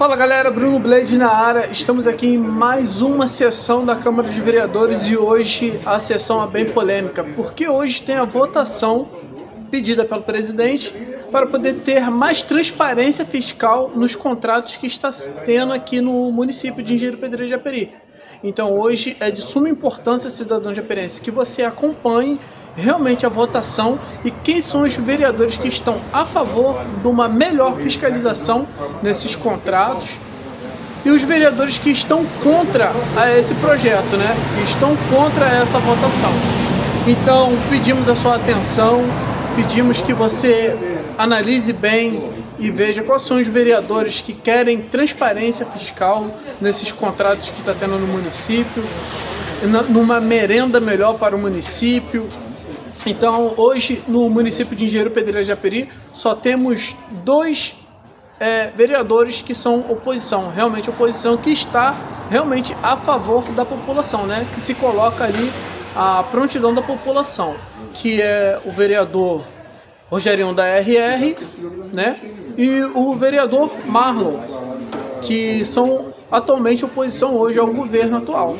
Fala galera, Bruno Blade na área. Estamos aqui em mais uma sessão da Câmara de Vereadores e hoje a sessão é bem polêmica, porque hoje tem a votação pedida pelo presidente para poder ter mais transparência fiscal nos contratos que está tendo aqui no município de Engenheiro Pedreira de Japeri. Então hoje é de suma importância, cidadão japerense, que você acompanhe realmente a votação e quem são os vereadores que estão a favor de uma melhor fiscalização nesses contratos e os vereadores que estão contra esse projeto, né? Que estão contra essa votação. Então pedimos a sua atenção, pedimos que você analise bem e veja quais são os vereadores que querem transparência fiscal nesses contratos que está tendo no município, numa merenda melhor para o município. Então, hoje, no município de Engenheiro Pedreira de Japeri, só temos dois vereadores que são oposição, realmente oposição, que está realmente a favor da população, né? Que se coloca ali a prontidão da população, que é o vereador Rogerinho da RR, né? E o vereador Marlon, que são atualmente oposição hoje ao governo atual.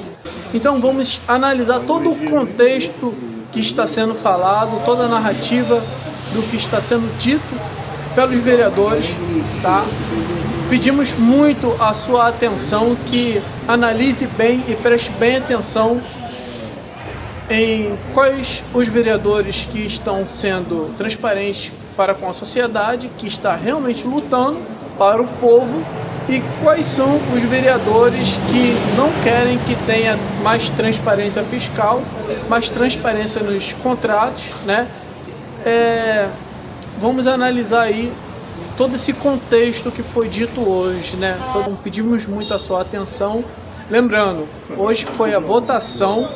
Então, vamos analisar todo o contexto que está sendo falado, toda a narrativa do que está sendo dito pelos vereadores, tá? Pedimos muito a sua atenção, que analise bem e preste bem atenção em quais os vereadores que estão sendo transparentes para com a sociedade, que está realmente lutando para o povo, e quais são os vereadores que não querem que tenha mais transparência fiscal, mais transparência nos contratos, né? Vamos analisar aí todo esse contexto que foi dito hoje, né? Então, pedimos muito a sua atenção. Lembrando, hoje foi a votação.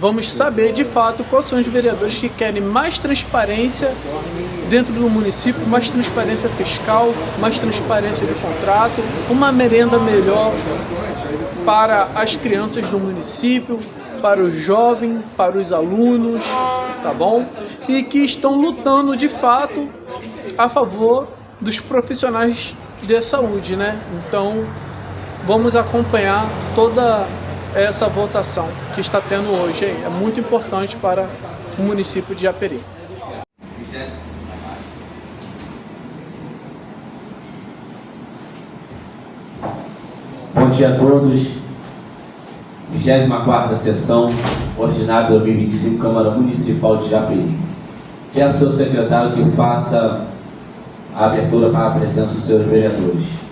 Vamos saber de fato quais são os vereadores que querem mais transparência dentro do município, mais transparência fiscal, mais transparência de contrato, uma merenda melhor para as crianças do município, para os jovens, para os alunos, tá bom? E que estão lutando de fato a favor dos profissionais de saúde, né? Então, vamos acompanhar toda essa votação que está tendo hoje aí. É muito importante para o município de Japeri. Bom dia a todos. 24ª sessão ordinária 2025, Câmara Municipal de Japeri. Peço ao seu secretário que faça a abertura para a presença dos seus vereadores.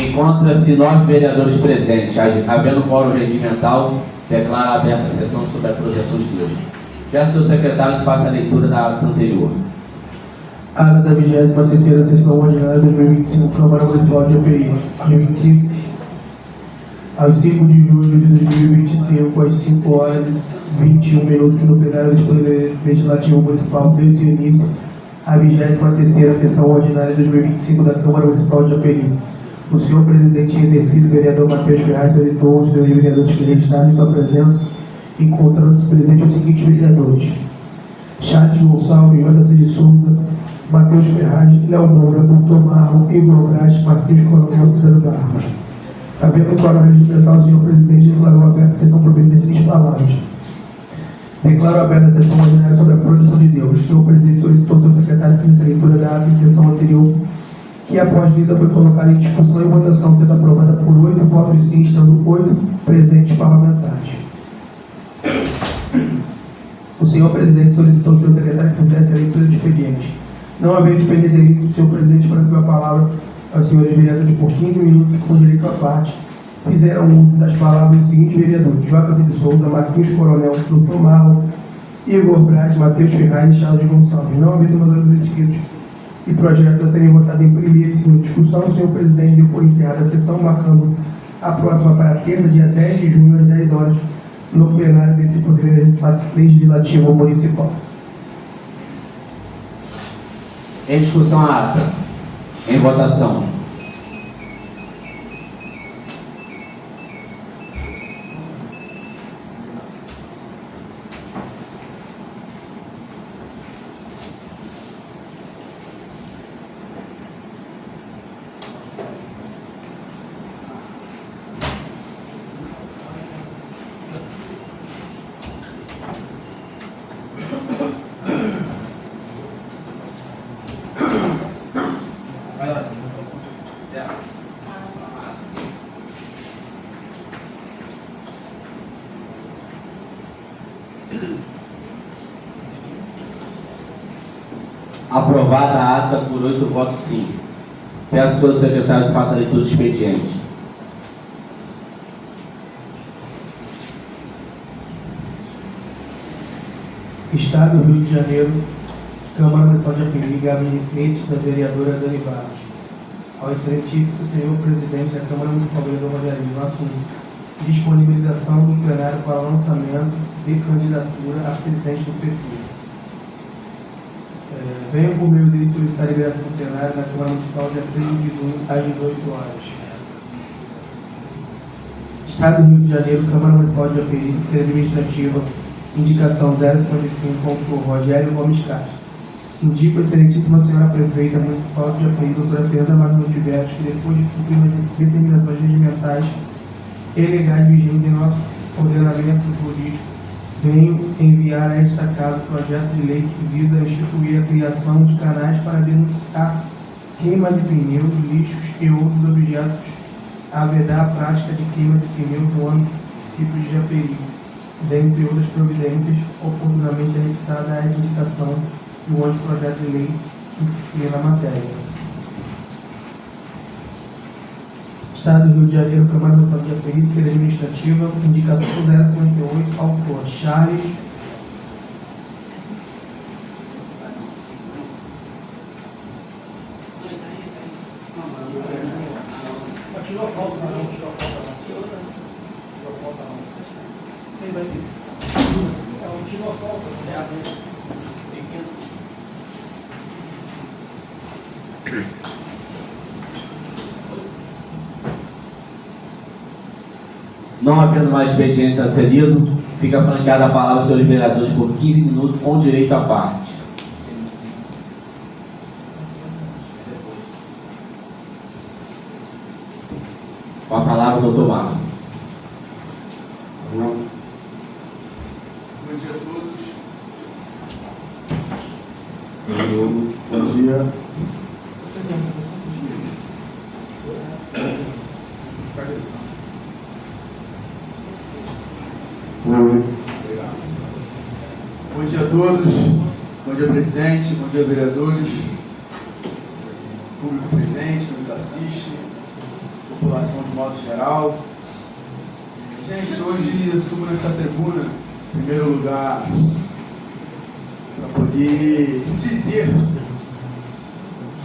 Encontra-se 9 vereadores presentes. Havendo quórum regimental, declaro aberta a sessão sobre a projeção de Deus. Peço ao secretário que faça a leitura da ata anterior. Ata da 23ª sessão ordinária de 2025, Câmara Municipal de Japeri. De 25 aos 5 de julho de 2025, às 5 horas e 21 minutos, no plenário do Poder Legislativo Municipal, desde o início, a 23ª sessão ordinária de 2025 da Câmara Municipal de Japeri. O senhor presidente exercido, vereador Matheus Ferraz, solicitou os seus vereadores que registraram em sua presença, encontrando-se presentes os seguintes vereadores: Chaves Gonçalves, Jonas de Souza, Matheus Ferraz, Léo Moura, Dr. Marlon, Igor Braz, Martins Coronel e Dano Barros. Havendo quórum regimental, o senhor presidente declarou aberta a sessão por meio de 3 palavras. Declaro aberta a sessão ordinária sobre a projeção de Deus. O senhor presidente solicitou ao seu secretário que fizesse a leitura da ata em sessão anterior, que após lida foi colocada em discussão e votação, sendo aprovada por 8 votos sim, estando 8 presentes parlamentares. O senhor presidente solicitou ao seu secretário que fizesse a leitura do expediente. Não havendo dependência do senhor presidente, franqueou a palavra aos senhores vereadores por 15 minutos, com direito à parte. Fizeram uso das palavras dos seguintes vereadores: J. de Souza, Marquinhos Coronel, Dr. Marlon, Igor Braz, Matheus Ferraz e Charles Gonçalves. Não havendo moradores inscritos e projetos a serem votados em primeira e segunda discussão, o senhor presidente deu por encerrada a sessão, marcando a próxima para terça, dia 10 de junho, às 10 horas, no plenário desse Poder Legislativo Municipal. Em discussão a ata. Em votação. Aprovada a ata por 8 votos sim. Peço ao senhor secretário que faça a leitura do expediente. Estado do Rio de Janeiro, Câmara Municipal de Japeri, gabinete da vereadora Dani Barros. Ao excelentíssimo senhor presidente da Câmara Municipal, vereador Rogério, no assunto disponibilização do plenário para lançamento de candidatura a presidente do prefeito. Venho por meio dele solicitar a liberação do plenário na Câmara Municipal dia 13 de junho, às 18 horas. Estado do Rio de Janeiro, Câmara Municipal de Japeri, Administrativa, indicação 055, autor Rogério Gomes Castro. Indico a excelentíssima senhora prefeita municipal de Japeri, doutora Fernanda Magno Tibertos, que depois de cumprir as determinações regimentais e legais vigentes em nosso ordenamento jurídico, venho enviar a esta casa o projeto de lei que visa instituir a criação de canais para denunciar queima de pneus, lixos e outros objetos a vedar a prática de queima de pneus no âmbito do município de Japeri, dentre outras providências oportunamente anexada à indicação do anteprojeto de lei que disciplina a matéria. Estado do Rio de Janeiro, Câmara Municipal de Japeri, Administrativa, indicação 058, autor Charles Não havendo mais expedientes a ser lido, fica franqueada a palavra aos senhores vereadores por 15 minutos com direito à parte. Com a palavra o doutor Marlon. Bom dia a todos. Bom dia. Bom dia a todos. Bom dia, presidente. Bom dia, vereadores. Público presente, que nos assiste. População de modo geral. Gente, hoje eu subo nessa tribuna, em primeiro lugar, para poder dizer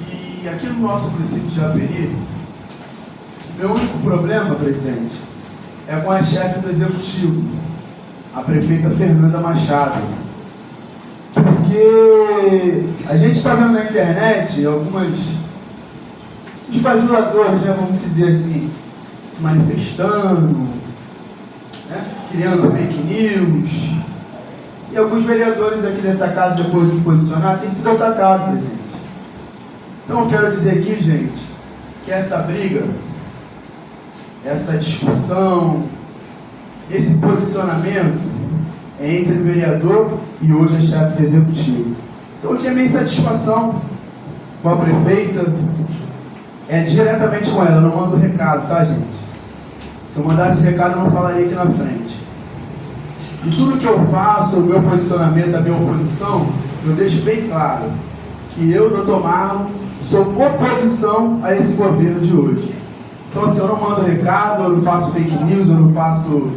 que aqui no nosso município de Japeri, meu único problema, presidente, é com a chefe do executivo, a prefeita Fernanda Machado. Porque a gente está vendo na internet os bajuladores, né, vamos dizer assim, se manifestando, né, criando fake news. E alguns vereadores aqui dessa casa, depois de se posicionar, têm sido atacados, presidente. Então eu quero dizer aqui, gente, que essa briga, essa discussão, esse posicionamento é entre o vereador e hoje a chefe do executivo. Então aqui a minha insatisfação com a prefeita é diretamente com ela, eu não mando recado, tá, gente? Se eu mandasse recado, eu não falaria aqui na frente. E tudo que eu faço, o meu posicionamento, a minha oposição, eu deixo bem claro que eu, doutor Marlon, sou oposição a esse governo de hoje. Então, assim, eu não mando recado, eu não faço fake news, eu não faço...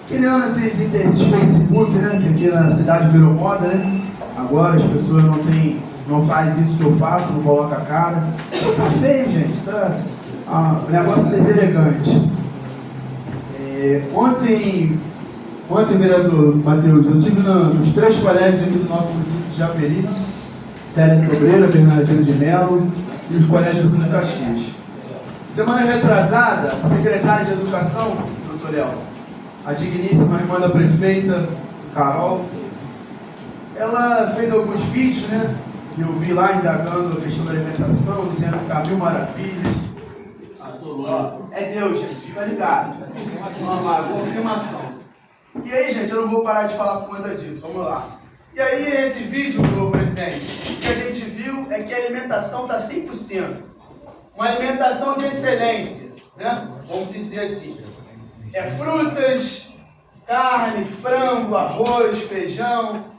criando esses Facebook, né? Que aqui na cidade virou moda, né? Agora as pessoas não fazem isso que eu faço, não colocam a cara. Tá feio, gente, tá... um negócio deselegante. Ontem, vereador Matheus, eu estive nos 3 colégios aqui do nosso município de Japeri, Célia Sobreira, Bernardino de Melo e os colégios do Bruno Caxias. Semana retrasada, a secretária de Educação, doutor Léo, a digníssima irmã da prefeita, Carol, ela fez alguns vídeos, né? Eu vi lá indagando a questão da alimentação, dizendo que há 1000 maravilhas. É Deus, gente, fica ligado. Vamos lá, confirmação. E aí, gente, eu não vou parar de falar por conta disso, vamos lá. E aí, esse vídeo, meu presidente, o que a gente viu é que a alimentação está 100%. Uma alimentação de excelência, né? Vamos dizer assim. Frutas, carne, frango, arroz, feijão.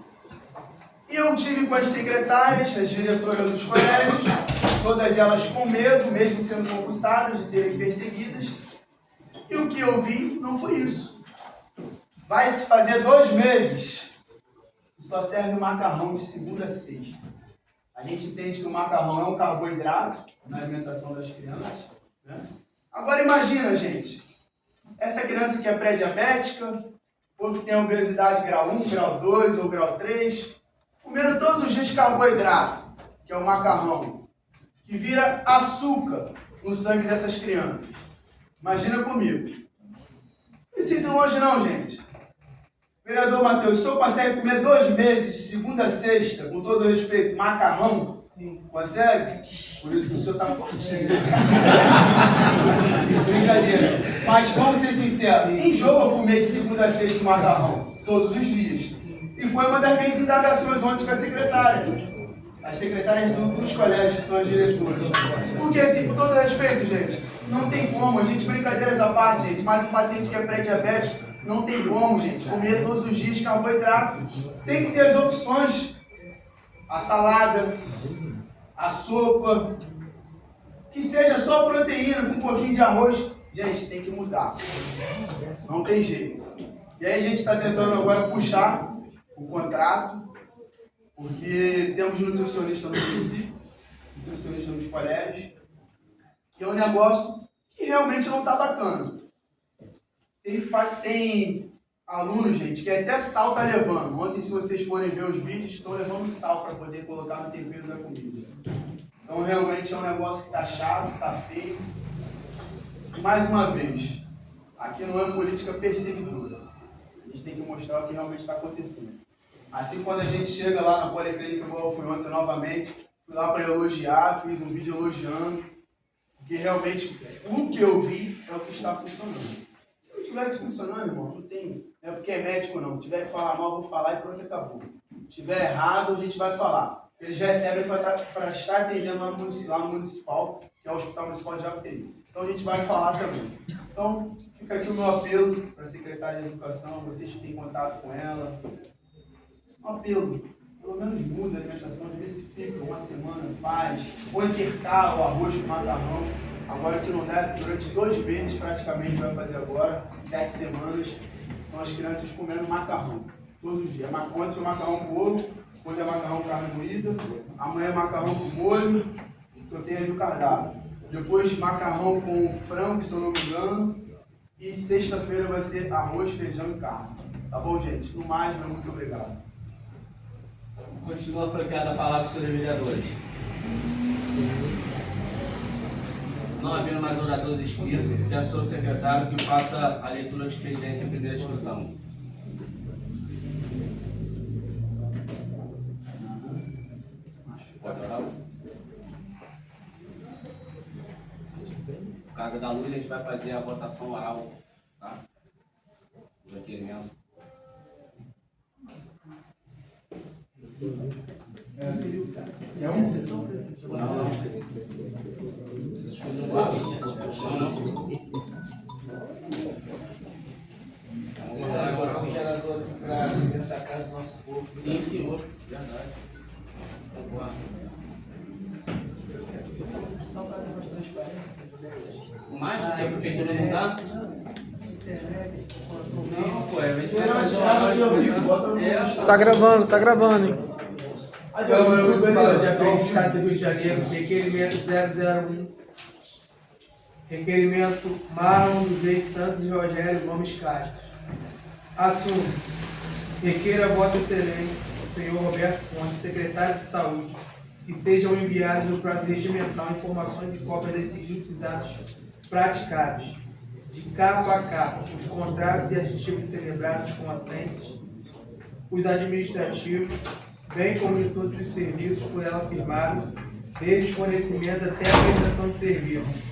E eu tive com as secretárias, as diretoras dos colégios, todas elas com medo, mesmo sendo concursadas, de serem perseguidas. E o que eu vi não foi isso. Vai se fazer 2 meses e só serve o macarrão de segunda a sexta. A gente entende que o macarrão é um carboidrato na alimentação das crianças, né? Agora imagina, gente, essa criança que é pré-diabética, ou que tem obesidade grau 1, grau 2 ou grau 3, comendo todos os dias carboidrato, que é o macarrão, que vira açúcar no sangue dessas crianças. Imagina comigo. Não precisa ir longe não, gente. Vereador Matheus, o senhor consegue comer 2 meses, de segunda a sexta, com todo respeito, macarrão? Sim. Consegue? Por isso que o senhor está fortinho. Brincadeira. Mas vamos ser sinceros, enjoa comer de segunda a sexta macarrão, todos os dias. E foi uma das minhas indagações ontem com a secretária. As secretárias dos colégios, que são as diretoras. Porque assim, com todo respeito, gente, não tem como, a gente, brincadeiras à parte, gente, mas um paciente que é pré-diabético, não tem como, gente, comer todos os dias carboidrato. Tem que ter as opções. A salada, a sopa, que seja só proteína com um pouquinho de arroz. Gente, tem que mudar. Não tem jeito. E aí a gente está tentando agora puxar o contrato, porque temos nutricionista no município, nutricionista nos colégios, e é um negócio que realmente não está bacana. Tem alunos, gente, que até sal tá levando. Ontem, se vocês forem ver os vídeos, estão levando sal para poder colocar no tempero da comida. Então, realmente é um negócio que tá chato, tá feio. E, mais uma vez, aqui não é política perseguidora. A gente tem que mostrar o que realmente está acontecendo. Assim, quando a gente chega lá na Policlínica, igual eu fui ontem novamente, fui lá para elogiar, fiz um vídeo elogiando, porque realmente o que eu vi é o que está funcionando. Se não estivesse funcionando, irmão, não tem. Não é porque é médico, não. Se tiver que falar mal, eu vou falar e pronto, acabou. Se tiver errado, a gente vai falar. Eles recebem para estar atendendo lá no municipal, que é o Hospital Municipal de Japeri. Então a gente vai falar também. Então, fica aqui o meu apelo para a secretária de Educação, vocês que têm contato com ela. Um apelo, pelo menos muda a alimentação, diversifica, uma semana faz, ou intercala o arroz com o macarrão. Agora que não dá, durante 2 meses praticamente vai fazer agora, 7 semanas, são as crianças comendo macarrão, todos os dias. Ontem é macarrão com ovo, hoje é macarrão com carne moída, amanhã é macarrão com molho, que eu tenho ali o cardápio. Depois macarrão com frango, se eu não me engano, e sexta-feira vai ser arroz, feijão e carne. Tá bom, gente? No mais, muito obrigado. Continua franqueada a palavra, senhores vereadores. Não havendo mais oradores inscritos, peço ao secretário que faça a leitura do expediente em primeira discussão. Pode orar? Por causa da luz, a gente vai fazer a votação oral, tá? O requerimento. É uma sessão? Não. Agora o gerador aqui para essa casa do nosso povo. Sim, senhor. Verdade. Vamos lá. Mais do que a prefeitura não dá? Não, pô, a gente vai fazer uma Tá gravando, hein? Câmara Municipal de API do Estado do Rio de Janeiro, requerimento 001, requerimento Marlon dos Reis Santos e Rogério Gomes Castro. Assunto: requeira Vossa Excelência, o senhor Roberto Ponte, secretário de Saúde, que sejam enviados no prazo regimental informações e cópias dos seguintes atos praticados, de capa a capa, os contratos e adjetivos celebrados com assentes, os administrativos, bem como de todos os serviços por ela firmado, desde o fornecimento até a prestação de serviço,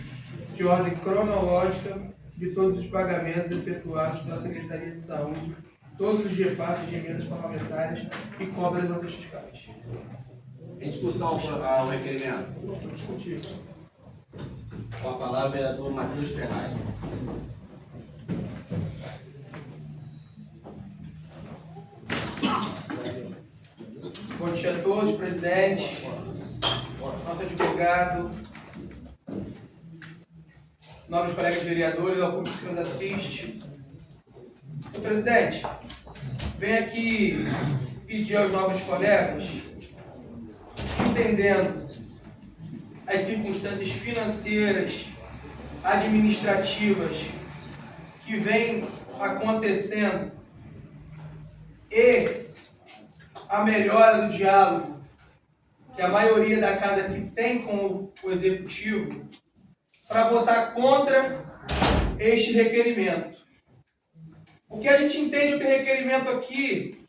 de ordem cronológica de todos os pagamentos efetuados pela Secretaria de Saúde, todos os repartos de emendas parlamentares e cobras das notas fiscais. Em discussão ao requerimento. Vou discutir. Com a palavra, o vereador Matheus Ferraz. Bom dia a todos, presidente, nosso advogado, nobres colegas vereadores, ao público que nos assiste. Senhor presidente, venho aqui pedir aos nobres colegas, entendendo as circunstâncias financeiras, administrativas que vêm acontecendo e a melhora do diálogo que a maioria da casa aqui tem com o executivo, para votar contra este requerimento. Porque a gente entende que o requerimento aqui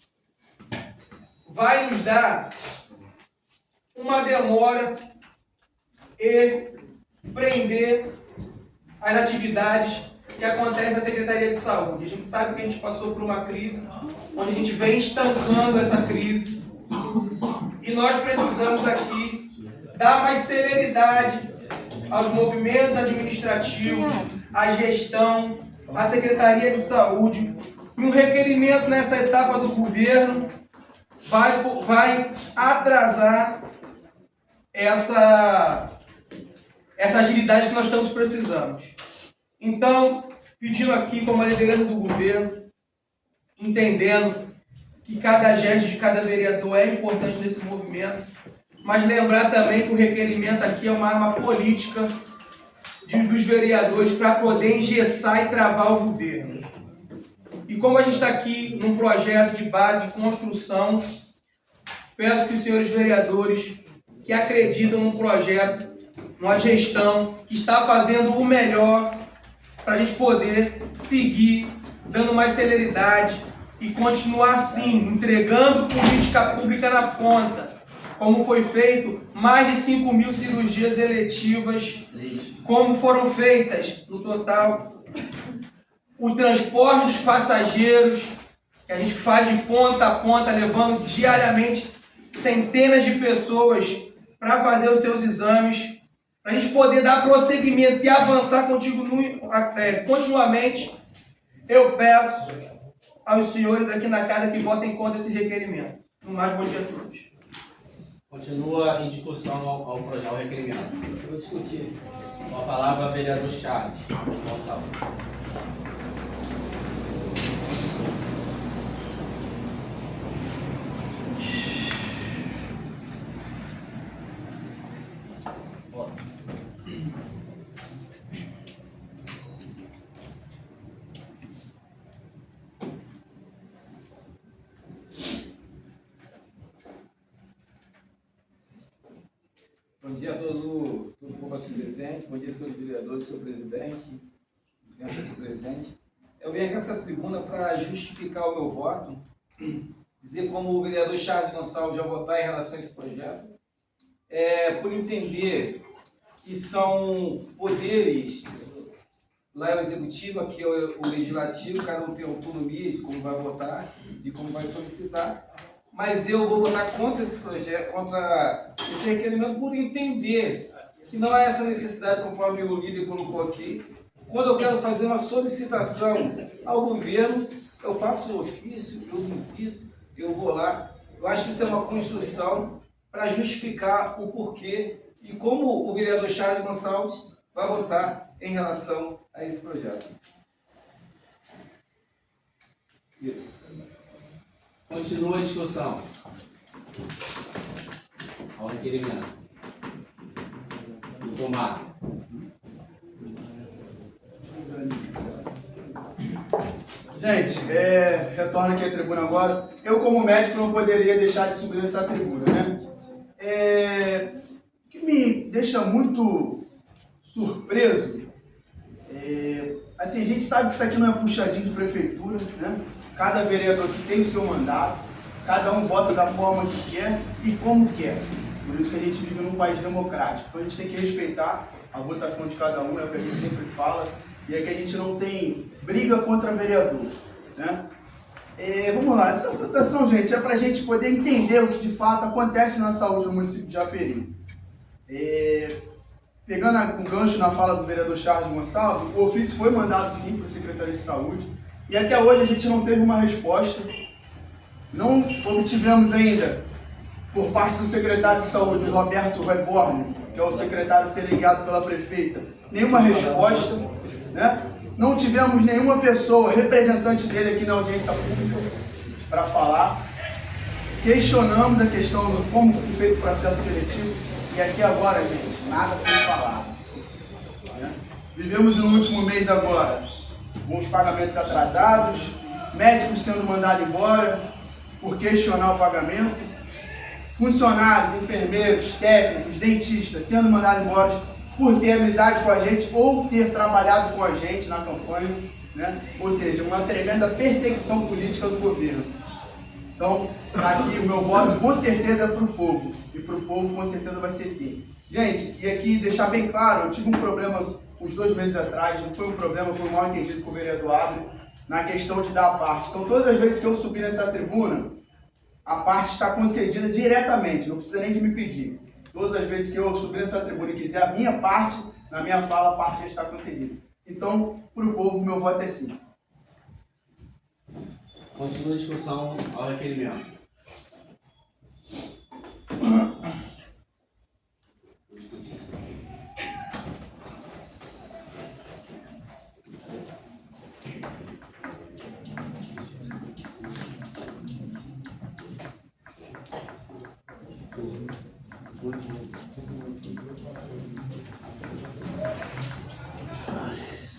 vai nos dar uma demora e prender as atividades que acontecem na Secretaria de Saúde. A gente sabe que a gente passou por uma crise, onde a gente vem estancando essa crise, e nós precisamos aqui dar mais celeridade aos movimentos administrativos, à gestão, à Secretaria de Saúde, e um requerimento nessa etapa do governo vai atrasar essa agilidade que nós estamos precisando. Então, pedindo aqui como a liderança do governo, entendendo que cada gesto de cada vereador é importante nesse movimento, mas lembrar também que o requerimento aqui é uma arma política dos vereadores para poder engessar e travar o governo. E como a gente está aqui num projeto de base de construção, peço que os senhores vereadores que acreditam num projeto, uma gestão que está fazendo o melhor para a gente poder seguir dando mais celeridade e continuar assim, entregando política pública na ponta, como foi feito mais de 5.000 cirurgias eletivas, como foram feitas no total, o transporte dos passageiros, que a gente faz de ponta a ponta, levando diariamente centenas de pessoas para fazer os seus exames, para a gente poder dar prosseguimento e avançar continuamente. Eu peço aos senhores aqui na casa que votem contra esse requerimento. No mais, bom dia a todos. Continua em discussão ao requerimento. Eu vou discutir. Com a palavra, vereador Charles Gonçalves. Bom dia a todo o povo aqui presente, bom dia, senhores vereadores, senhor presidente, criança aqui presente. Eu venho aqui nessa tribuna para justificar o meu voto, dizer como o vereador Charles Gonçalves já votar em relação a esse projeto, por entender que são poderes, lá é o executivo, aqui é o legislativo, cada um tem autonomia de como vai votar, de como vai solicitar. Mas eu vou votar contra esse projeto, contra esse requerimento, por entender que não há essa necessidade, conforme o líder colocou aqui. Quando eu quero fazer uma solicitação ao governo, eu faço o ofício, eu visito, eu vou lá. Eu acho que isso é uma construção para justificar o porquê e como o vereador Charles Gonçalves vai votar em relação a esse projeto. Continua a discussão. Ao requerimento. Doutor Marco. Gente, retorno aqui à tribuna agora. Eu, como médico, não poderia deixar de subir nessa tribuna, né? O que me deixa muito surpreso, assim, a gente sabe que isso aqui não é puxadinho de prefeitura, né? Cada vereador que tem o seu mandato, cada um vota da forma que quer e como quer. Por isso que a gente vive num país democrático. Então a gente tem que respeitar a votação de cada um, é o que a gente sempre fala, e é que a gente não tem briga contra vereador, né? Vamos lá, essa votação, gente, é para a gente poder entender o que de fato acontece na saúde no município de Japeri. Pegando um gancho na fala do vereador Charles Gonçalves, o ofício foi mandado sim para a Secretaria de Saúde e até hoje a gente não teve uma resposta. Não obtivemos ainda, por parte do secretário de Saúde, o Roberto Reborn, que é o secretário delegado pela prefeita, nenhuma resposta, né? Não tivemos nenhuma pessoa, representante dele aqui na audiência pública, para falar. Questionamos a questão de como foi feito o processo seletivo e aqui agora, gente, nada foi falado. Né? Vivemos no último mês agora com os pagamentos atrasados, médicos sendo mandados embora por questionar o pagamento, funcionários, enfermeiros, técnicos, dentistas sendo mandados embora por ter amizade com a gente ou ter trabalhado com a gente na campanha, né? Ou seja, uma tremenda perseguição política do governo. Então, aqui o meu voto com certeza é para o povo, e para o povo com certeza vai ser sim. Gente, e aqui deixar bem claro, eu tive um problema uns 2 meses atrás, não foi um problema, foi um mal entendido com o vereador Adler, na questão de dar a parte. Então, todas as vezes que eu subir nessa tribuna, a parte está concedida diretamente, não precisa nem de me pedir. Todas as vezes que eu subir nessa tribuna e quiser a minha parte, na minha fala, a parte já está concedida. Então, para o povo, meu voto é sim. Continua a discussão ao requerimento.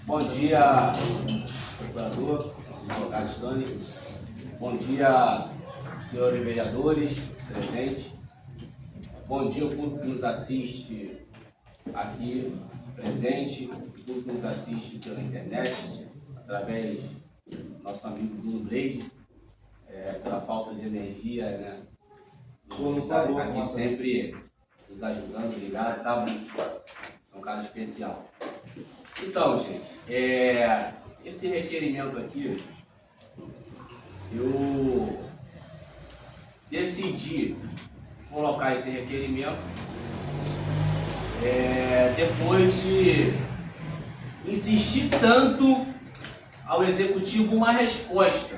Bom dia, procurador, senhor Castani. Bom dia, senhores vereadores presentes. Bom dia ao público que nos assiste aqui presente, o público que nos assiste pela internet, através do nosso amigo Bruno Blade, pela falta de energia, né? Está aqui sempre nos ajudando, ligado, tá? São um cara especial. Então, gente, esse requerimento aqui, eu decidi colocar esse requerimento depois de insistir tanto ao Executivo uma resposta.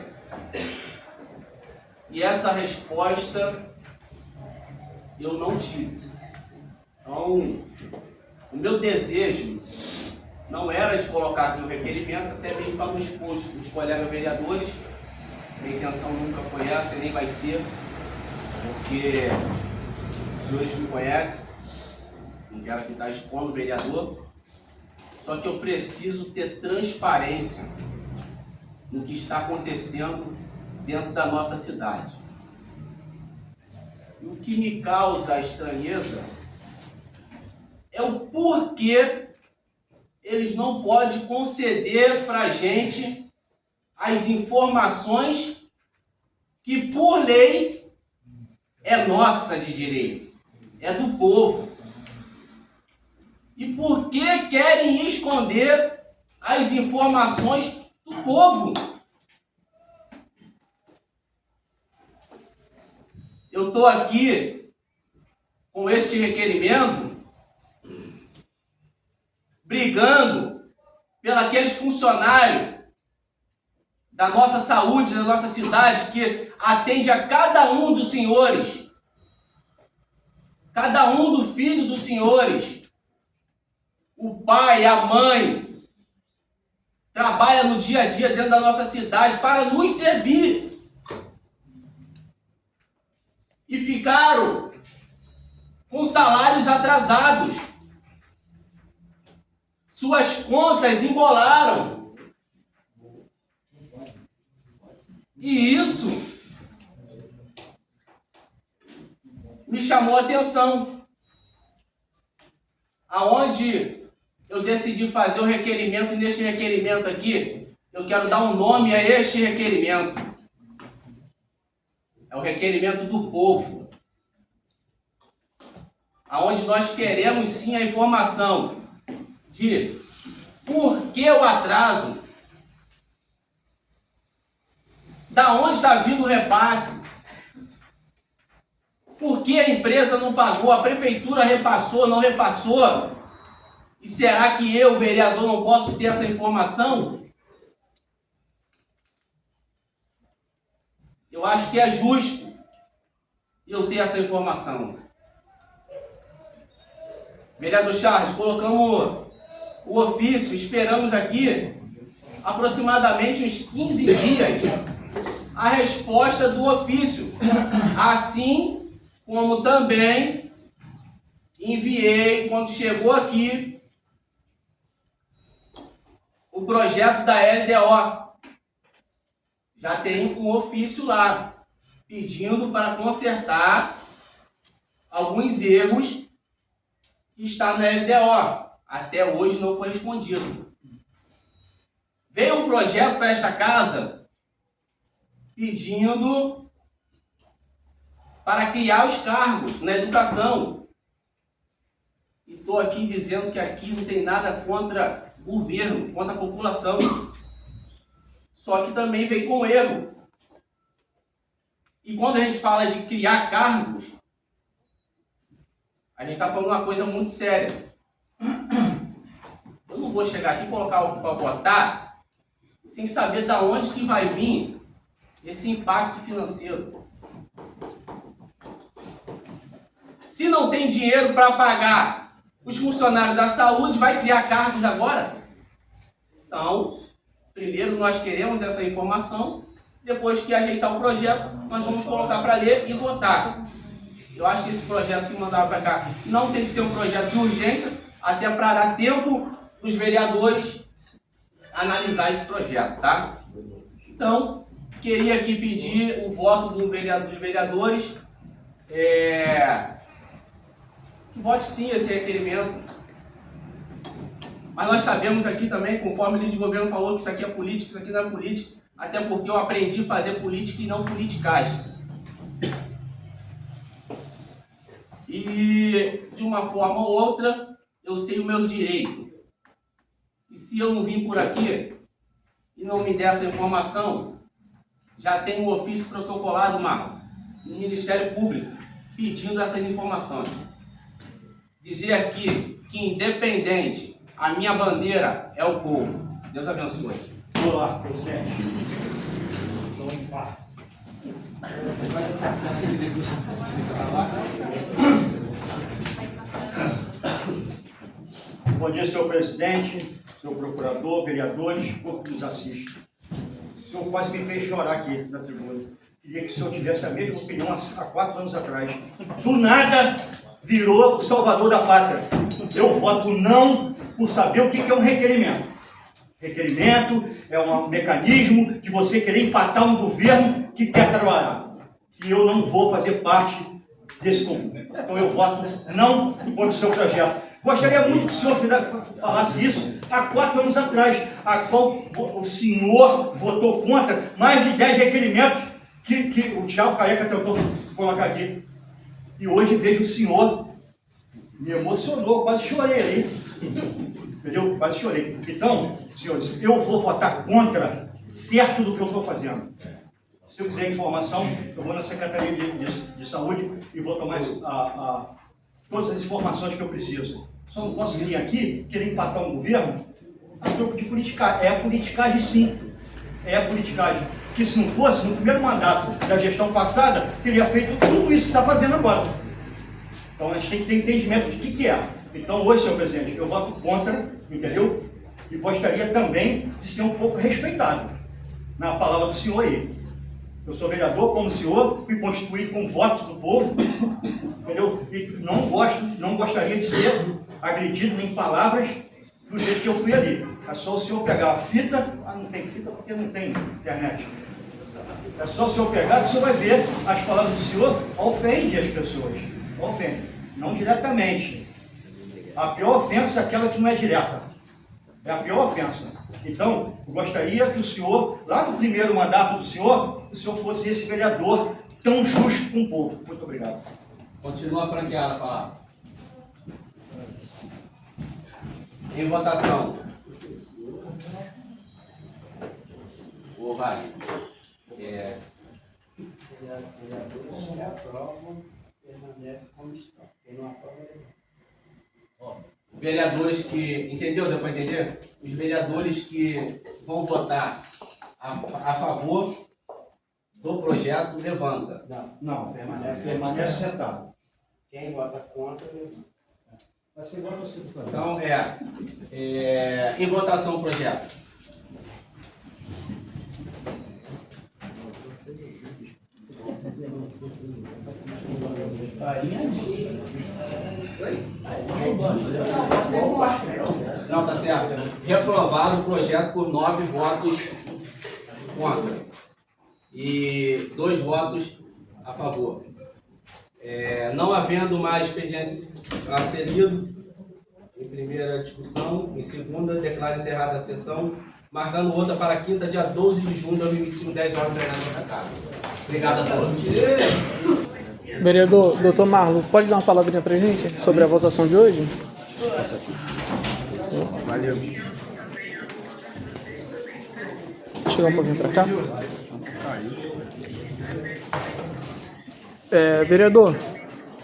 E essa resposta eu não tive. Então, o meu desejo não era de colocar aqui o requerimento, até mesmo para não expor os colegas vereadores. Minha intenção nunca foi essa e nem vai ser, porque os senhores me conhecem, não quero ficar expondo o vereador, só que eu preciso ter transparência no que está acontecendo dentro da nossa cidade. E o que me causa estranheza é o porquê eles não podem conceder para a gente as informações que, por lei, é nossa de direito, é do povo. E por que querem esconder as informações do povo? Eu estou aqui com este requerimento brigando pelos funcionários da nossa saúde, da nossa cidade, que atende a cada um dos senhores. cada um dos filhos dos senhores, o pai, a mãe, trabalha no dia a dia dentro da nossa cidade para nos servir. E ficaram com salários atrasados. Suas contas embolaram. E isso me chamou a atenção. Aonde eu decidi fazer o requerimento, e neste requerimento aqui, eu quero dar um nome a este requerimento. É o requerimento do povo. Aonde nós queremos sim a informação de por que o atraso, da onde está vindo o repasse, por que a empresa não pagou, a prefeitura repassou, não repassou, e será que eu, vereador, não posso ter essa informação? Eu acho que é justo eu ter essa informação. Vereador Charles, colocamos o ofício, esperamos aqui aproximadamente uns 15 dias a resposta do ofício, assim como também enviei, quando chegou aqui, o projeto da LDO. Já tem um ofício lá, pedindo para consertar alguns erros que está na LDO. Até hoje não foi respondido. Veio um projeto para esta casa pedindo para criar os cargos na educação. E estou aqui dizendo que aqui não tem nada contra o governo, contra a população. Só que também veio com erro. E quando a gente fala de criar cargos, a gente está falando uma coisa muito séria. Eu não vou chegar aqui e colocar para votar sem saber de onde que vai vir esse impacto financeiro. Se não tem dinheiro para pagar os funcionários da saúde, vai criar cargos agora? Então, primeiro nós queremos essa informação, depois que ajeitar o projeto, nós vamos colocar para ler e votar. Eu acho que esse projeto que mandaram para cá não tem que ser um projeto de urgência, até para dar tempo dos vereadores analisar esse projeto, tá? Então, queria aqui pedir o voto dos vereadores, que vote sim esse requerimento. Mas nós sabemos aqui também, conforme o líder de governo falou, que isso aqui é política, isso aqui não é política, até porque eu aprendi a fazer política e não politicagem. E, de uma forma ou outra, eu sei o meu direito. E se eu não vim por aqui e não me der essa informação, já tem um ofício protocolado, Marco, no Ministério Público, pedindo essas informações. Dizer aqui que, independente, a minha bandeira é o povo. Deus abençoe. Olá, presidente. Bom dia, senhor presidente, senhor procurador, vereadores, povo que nos assiste. O senhor quase me fez chorar aqui na tribuna. Queria que o senhor tivesse a mesma opinião há 4 anos atrás. Do nada virou o salvador da pátria. Eu voto não por saber o que é um requerimento. Requerimento é um mecanismo de você querer empatar um governo que quer trabalhar. E eu não vou fazer parte desse comum. Então eu voto não contra o seu projeto. Gostaria muito que o senhor falasse isso há 4 anos atrás, a qual o senhor votou contra mais de 10 requerimentos que o Thiago Careca tentou colocar aqui. E hoje vejo o senhor, me emocionou, quase chorei ali. Entendeu? Quase chorei. Então, senhores, eu vou votar contra, certo do que eu estou fazendo. Se eu quiser informação, eu vou na Secretaria de Saúde e vou tomar todas as informações que eu preciso. Só não posso vir aqui querer empatar um governo a troco de politicagem. É politicagem, sim. É politicagem. Que se não fosse, no primeiro mandato da gestão passada, teria feito tudo isso que está fazendo agora. Então a gente tem que ter entendimento de que é. Então hoje, senhor presidente, eu voto contra, entendeu? E gostaria também de ser um pouco respeitado na palavra do senhor aí. Eu sou vereador como o senhor, fui constituído com voto do povo, entendeu? E não gostaria de ser agredido nem em palavras do jeito que eu fui ali. É só o senhor pegar a fita, não tem fita porque não tem internet. É só o senhor pegar que o senhor vai ver as palavras do senhor ofende as pessoas. Ofende. Não diretamente. A pior ofensa é aquela que não é direta. É a pior ofensa. Então, eu gostaria que o senhor, lá no primeiro mandato do senhor, o senhor fosse esse vereador tão justo com o povo. Muito obrigado. Continua franqueada a palavra. Em votação. O vai. Yes. Vereadores que aprovam, permanecem como estão. Quem não aprova, Vereadores que... Entendeu? Deu para entender? Os vereadores que vão votar a favor do projeto, levanta. Não, permanece sentado. Quem vota contra, levanta. Então, em votação o projeto. Não, tá certo. Reprovado o projeto por 9 votos contra e 2 votos a favor. Não havendo mais expedientes a ser lido, em primeira discussão, em segunda, declaro encerrada a sessão, marcando outra para quinta, dia 12 de junho de 2025, 10 horas, na nossa casa. Obrigado a todos. Vereador, doutor Marlon, pode dar uma palavrinha pra gente sobre a votação de hoje? Valeu. Chegar um pouquinho pra cá. Vereador,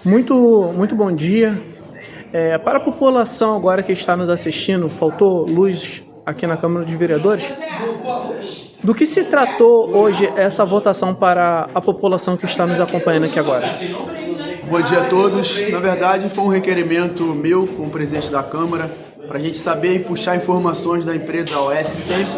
muito bom dia. Para a população agora que está nos assistindo, faltou luz aqui na Câmara de Vereadores? Do que se tratou hoje essa votação para a população que está nos acompanhando aqui agora? Bom dia a todos. Na verdade, foi um requerimento meu como presidente da Câmara para a gente saber e puxar informações da empresa OS Sempre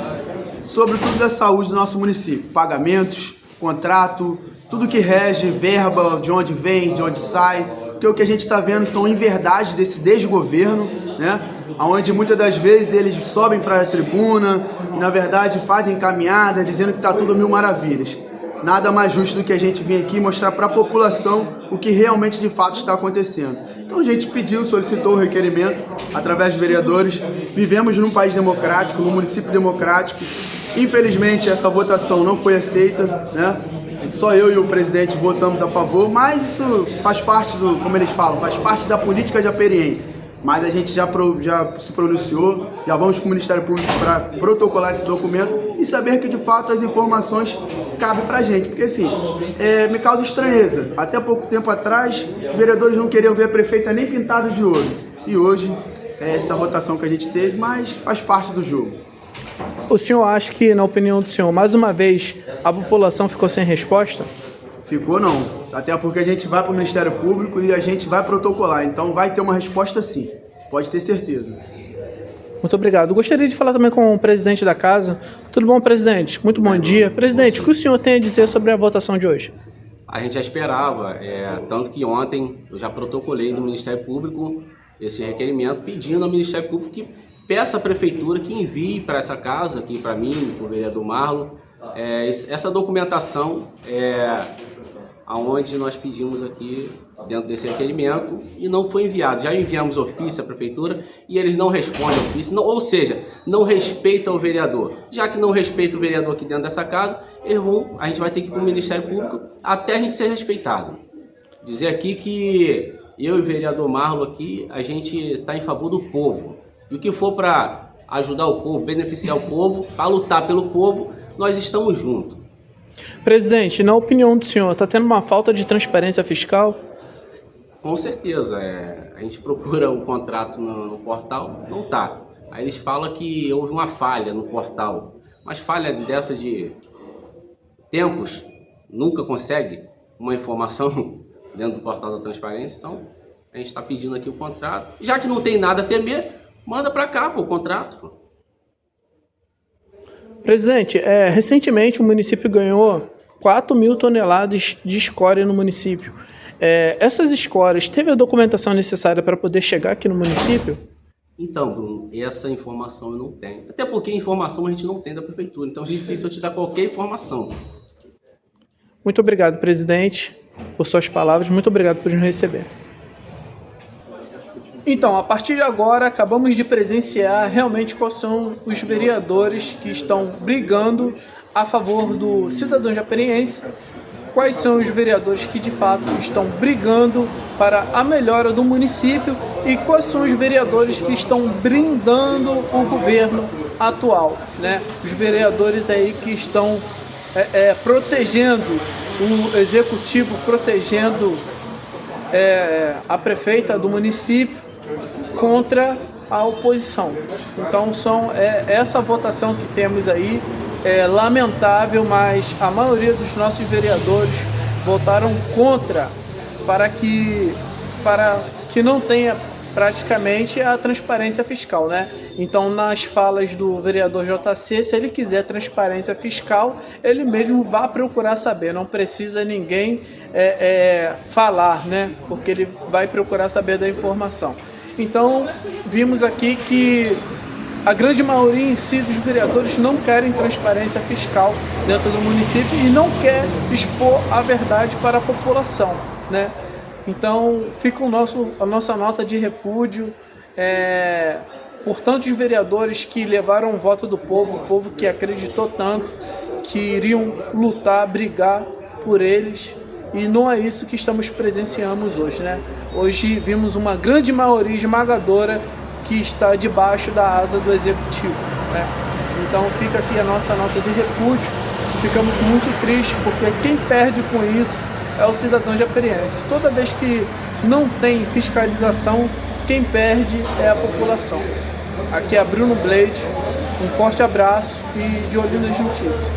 sobre tudo da saúde do nosso município. Pagamentos, contrato, tudo que rege, verba, de onde vem, de onde sai. Porque o que a gente está vendo são inverdades desse desgoverno, né? Onde muitas das vezes eles sobem para a tribuna e, na verdade, fazem caminhada dizendo que está tudo mil maravilhas. Nada mais justo do que a gente vir aqui mostrar para a população o que realmente, de fato, está acontecendo. Então a gente solicitou o requerimento através dos vereadores. Vivemos num país democrático, num município democrático. Infelizmente, essa votação não foi aceita, né? Só eu e o presidente votamos a favor, mas isso faz parte do, como eles falam, faz parte da política de aperiência. Mas a gente já se pronunciou, já vamos para o Ministério Público para protocolar esse documento e saber que de fato as informações cabem para a gente. Porque assim, me causa estranheza. Até pouco tempo atrás, os vereadores não queriam ver a prefeita nem pintada de ouro. E hoje, essa votação que a gente teve, mas faz parte do jogo. O senhor acha que, na opinião do senhor, mais uma vez, a população ficou sem resposta? Ficou não. Até porque a gente vai para o Ministério Público e a gente vai protocolar. Então vai ter uma resposta sim. Pode ter certeza. Muito obrigado. Gostaria de falar também com o presidente da casa. Tudo bom, presidente? Muito bom dia. Presidente, o que o senhor tem a dizer sobre a votação de hoje? A gente já esperava, tanto que ontem eu já protocolei no Ministério Público esse requerimento, pedindo ao Ministério Público que peça à Prefeitura que envie para essa casa, aqui para mim, para o vereador Marlon, essa documentação aonde nós pedimos aqui dentro desse requerimento e não foi enviado. Já enviamos ofício à Prefeitura e eles não respondem ofício, ou seja, não respeitam o vereador. Já que não respeita o vereador aqui dentro dessa casa, a gente vai ter que ir para o Ministério Público até a gente ser respeitado. Dizer aqui que eu e o vereador Marlon aqui, a gente está em favor do povo. E o que for para ajudar o povo, beneficiar o povo, para lutar pelo povo, nós estamos juntos. Presidente, na opinião do senhor, está tendo uma falta de transparência fiscal? Com certeza. A gente procura o contrato no portal, não está. Aí eles falam que houve uma falha no portal. Mas falha dessa de tempos, nunca consegue uma informação dentro do portal da transparência. Então, A gente está pedindo aqui o contrato. Já que não tem nada a temer, manda para cá pô, o contrato. Pô. Presidente, recentemente o município ganhou 4.000 toneladas de escória no município. Essas escórias, teve a documentação necessária para poder chegar aqui no município? Então, Bruno, essa informação eu não tenho. Até porque informação a gente não tem da prefeitura, então é difícil eu te dar qualquer informação. Muito obrigado, presidente, por suas palavras. Muito obrigado por nos receber. Então, a partir de agora, acabamos de presenciar realmente quais são os vereadores que estão brigando a favor do cidadão japeriense, quais são os vereadores que de fato estão brigando para a melhora do município e quais são os vereadores que estão brindando o governo atual, né? Os vereadores aí que estão protegendo o executivo, protegendo a prefeita do município contra a oposição. Então essa votação que temos aí é lamentável, mas a maioria dos nossos vereadores votaram contra para que não tenha praticamente a transparência fiscal, né? Então, nas falas do vereador JC, se ele quiser transparência fiscal, ele mesmo vai procurar saber, não precisa ninguém falar, né? Porque ele vai procurar saber da informação. Então, vimos aqui que a grande maioria em si dos vereadores não querem transparência fiscal dentro do município e não quer expor a verdade para a população, né? Então, fica a nossa nota de repúdio por tantos vereadores que levaram o voto do povo, o povo que acreditou tanto, que iriam lutar, brigar por eles, e não é isso que estamos presenciando hoje, né? Hoje vimos uma grande maioria esmagadora que está debaixo da asa do executivo, né? Então fica aqui a nossa nota de repúdio. Ficamos muito tristes porque quem perde com isso é o cidadão japeriense. Toda vez que não tem fiscalização, quem perde é a população. Aqui é Bruno Blade, um forte abraço e de olho nas notícias.